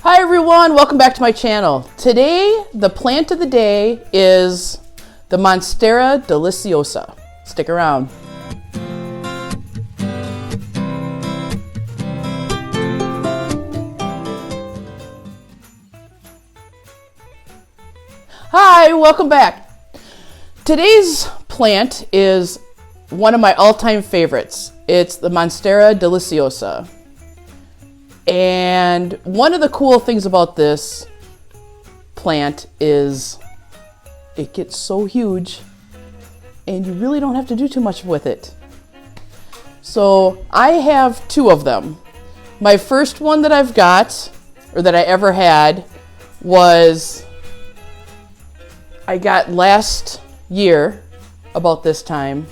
Hi everyone, welcome back to my channel. Today, the plant of the day is the Monstera Deliciosa. Stick around. Hi, welcome back. Today's plant is one of my all-time favorites. It's the Monstera Deliciosa. And one of the cool things about this plant is it gets so huge and you really don't have to do too much with it. So I have two of them. My first one that I've got, or that I ever had, was I got last year about this time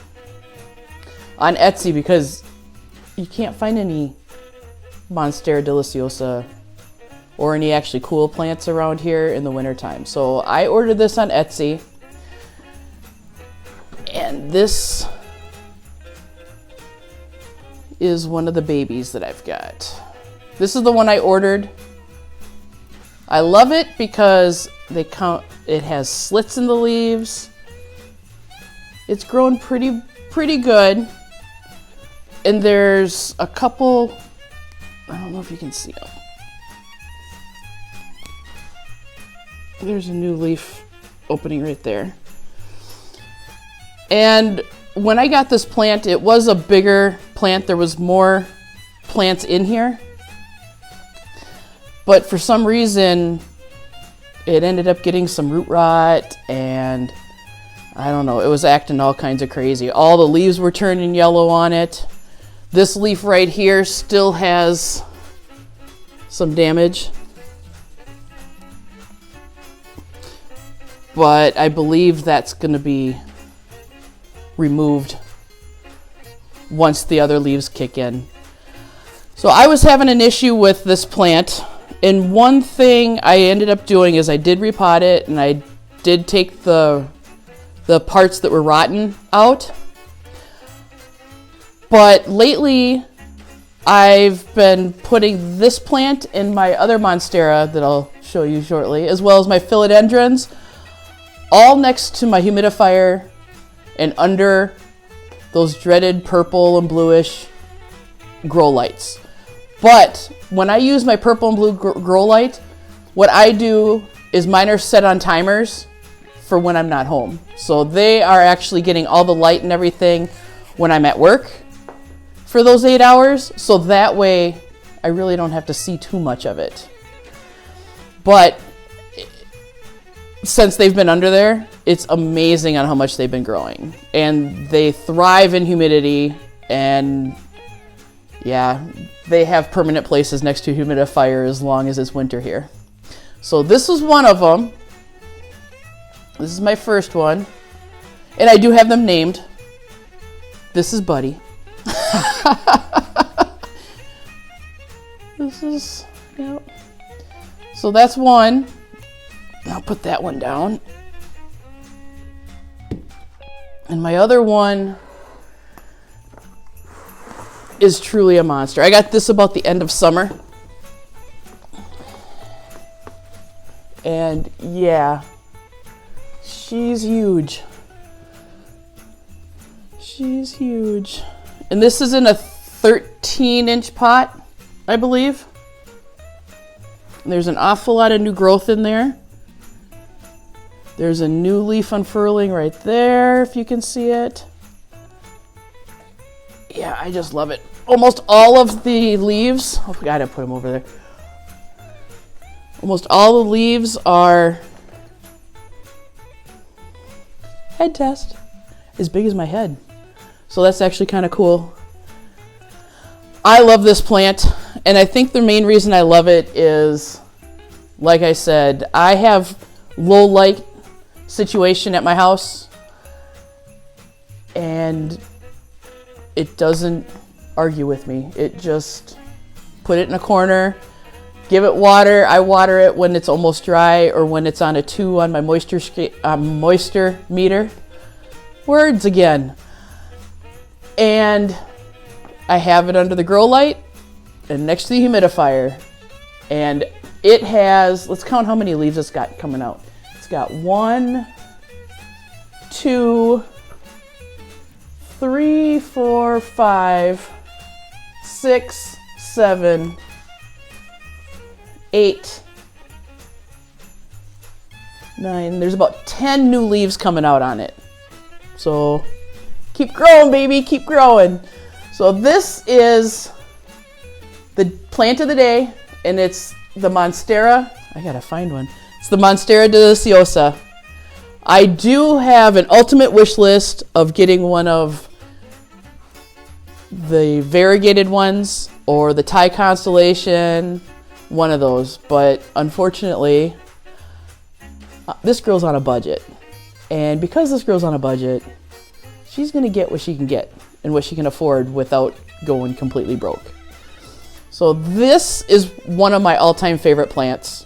on Etsy because you can't find any Monstera Deliciosa or any actually cool plants around here in the wintertime. So I ordered this on Etsy, and this is one of the babies that I've got. This is the one I ordered. I love it because it has slits in the leaves. It's grown pretty good, and there's a couple, I don't know if you can see them. There's a new leaf opening right there. And when I got this plant, it was a bigger plant. There was more plants in here. But for some reason, it ended up getting some root rot, and I don't know, it was acting all kinds of crazy. All the leaves were turning yellow on it. This leaf right here still has some damage, but I believe that's going to be removed once the other leaves kick in. So I was having an issue with this plant, and one thing I ended up doing is I did repot it, and I did take the parts that were rotten out. But lately, I've been putting this plant in my other Monstera that I'll show you shortly, as well as my philodendrons, all next to my humidifier and under those dreaded purple and bluish grow lights. But when I use my purple and blue grow light, what I do is mine are set on timers for when I'm not home. So they are actually getting all the light and everything when I'm at work for those 8 hours, so that way I really don't have to see too much of it. But since they've been under there, it's amazing on how much they've been growing, and they thrive in humidity, and yeah, they have permanent places next to a humidifier as long as it's winter here. So this is one of them. This is my first one, and I do have them named. This is Buddy. This is, yep. So that's one. I'll put that one down. And my other one is truly a monster. I got this about the end of summer. And yeah, she's huge. She's huge. And this is in a 13-inch pot, I believe. There's an awful lot of new growth in there. There's a new leaf unfurling right there, if you can see it. Yeah, I just love it. Almost all of the leaves, oh God, I put them over there. Almost all the leaves are head test, as big as my head. So that's actually kind of cool. I love this plant, and I think the main reason I love it is, like I said, I have low light situation at my house, and it doesn't argue with me. It just put it in a corner, give it water. I water it when it's almost dry or when it's on a 2 on my moisture meter. Words again. And I have it under the grow light and next to the humidifier And it has, let's count how many leaves it's got coming out. It's got 1, 2, 3, 4, 5, 6, 7, 8, 9. There's about 10 new leaves coming out on it. So keep growing, baby, keep growing. So this is the plant of the day, and it's the Monstera. I gotta find one. It's the Monstera Deliciosa. I do have an ultimate wish list of getting one of the variegated ones or the Thai constellation, one of those. But unfortunately, this girl's on a budget. And because this girl's on a budget, she's gonna get what she can get and what she can afford without going completely broke. So this is one of my all-time favorite plants.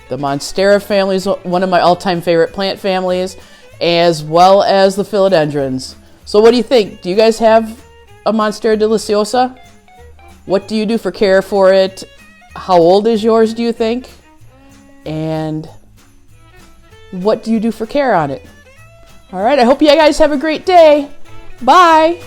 The Monstera family is one of my all-time favorite plant families, as well as the philodendrons. So what do you think? Do you guys have a Monstera Deliciosa? What do you do for care for it? How old is yours, do you think? And what do you do for care on it? All right, I hope you guys have a great day. Bye.